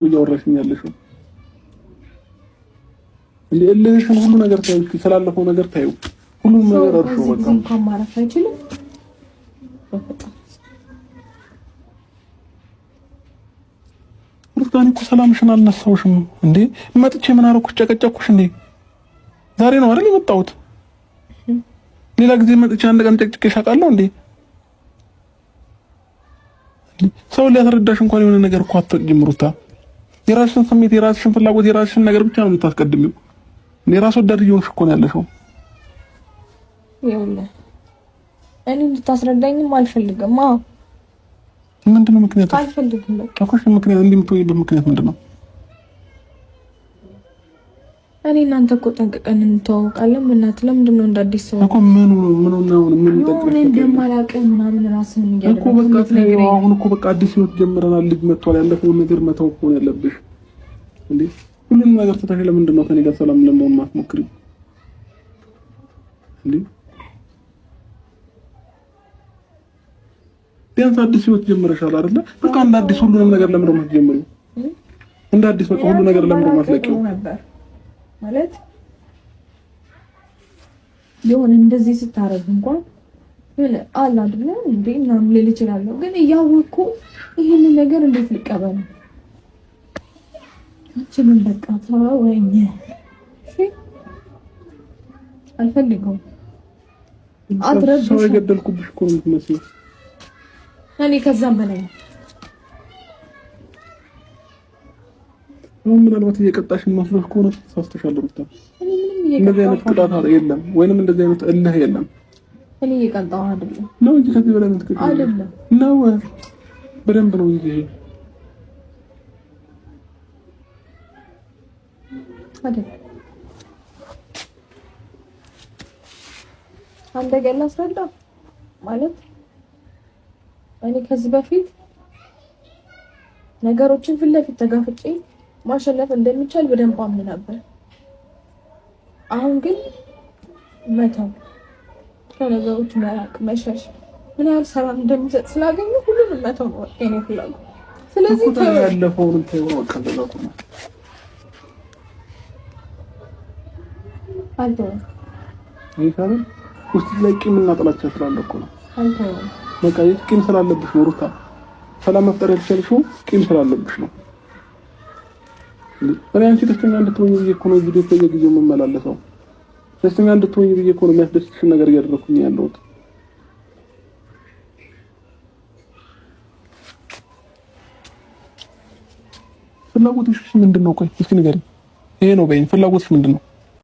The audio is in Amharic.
እያወራሽኝ ያለሽው ለለሽን ሁሉ ነገር ታዩ ስላለፈው ነገር ታዩ ሁሉም ነገር አርፎ በቃ እንኳን ማረፍ አይችልም። ሩታኒ እኮ ሰላምሽን አልነሳውሽም እንዴ? መጥቼ ምን አደረኩሽ? ጨቀጨኩሽ እንዴ? ዛሬ ነው አይደል የመጣሁት? ሌላ ጊዜ መጥቼ አንድ ቀን ጨቅጭቄሽ አውቃለሁ እንዴ? ሰው ሊያስረዳሽ እንኳን የሆነ ነገር እኮ አትወጂም ሩታ። የራስሽን ስሜት፣ የራስሽን ፍላጎት፣ የራስሽን ነገር ብቻ ነው የምታስቀድሚው። የራስ ወዳድ እየሆንሽ እኮ ነው ያለሽው። ይኸውልህ እኔ እንድታስረዳኝም አልፈልግም። አዎ ምንድነው ምክንያቱ? አልፈልግም በቃ እኮ ምክንያት እንደምትወይበት ምክንያት ምንድነው? እኔ እናንተ እኮ ጠንቅቀን እንተዋወቃለን። በእናትህ ለምንድን ነው እንዳዲስ ሰው እኮ ምን ነው ምን ጠንቅቀን እንደማላውቅም ምናምን ራስን እኮ በቃ አሁን እኮ በቃ አዲስ ህይወት ጀምረናል። ልጅ መጥቷል። ያለፈውን ነገር መተው እኮ ነው ያለብሽ እንዴ። ሁሉም ነገር ተታሽ ለምንድን ነው ከኔ ጋር ሰላም ለመሆን ማትሞክሪ እንዴ? ቢያንስ አዲስ ህይወት ጀምረሻል አይደለ? በቃ እንደ አዲስ ሁሉንም ነገር ለምን ነው የማትጀምሪው? እንደ አዲስ በቃ ሁሉ ነገር ለምን ነው የማትለቂው? ማለት የሆነ እንደዚህ ስታረግ እንኳን ምን አላ አይደለ እንዴ ምናምን ልል እችላለሁ፣ ግን እያወቅኩ ይሄንን ነገር እንዴት ልቀበል? አችምን በቃ ተወኝ። እሺ አልፈልገውም። አትረብሽ። ሰው የገደልኩብሽ እኮ ነው የምትመስለው። እኔ ከዛም በላይ ምናልባት እየቀጣሽን መስሎሽ ከሆነ ተሳስተሻል ሩታ። እንደዚህ አይነት ቅጣት የለም፣ ወይንም እንደዚህ አይነት እልህ የለም። እኔ እየቀጣሁ አይደለም ነው እንጂ ከዚህ በላይ ምን ትቀጣለሽ? አይደለም ነው በደንብ ነው እንጂ አይደለም። አንተ ገና አስረዳ ማለት እኔ ከዚህ በፊት ነገሮችን ፊት ለፊት ተጋፍጬ ማሸነፍ እንደሚቻል በደንብ አምን ነበር። አሁን ግን መተው፣ ከነገሮች መራቅ፣ መሸሽ ምን ያህል ሰላም እንደሚሰጥ ስላገኘ ሁሉንም መተው ነው የኔ ፍላጎት። ስለዚህ ያለፈውን ተይው ከበላቁ ነው አንተው ይሄን ውስጥ ላይ ቂምና ጥላቻ ስላለ እኮ ነው። አንተው በቃ ቂም ስላለብሽ ነው ሩታ። ሰላም መፍጠር ያልቻልሽው ቂም ስላለብሽ ነው። እኔ አንቺ ደስተኛ እንድትሆኚ ብዬሽ እኮ ነው ቪዲዮ በየጊዜው የምመላለሰው። ደስተኛ እንድትሆኚ ብዬሽ እኮ ነው የሚያስደስትሽን ነገር እያደረኩኝ ያለሁት። ፍላጎትሽ ምንድነው? ቆይ እስኪ ንገሪኝ። ይሄ ነው በይኝ። ፍላጎትሽ ምንድነው?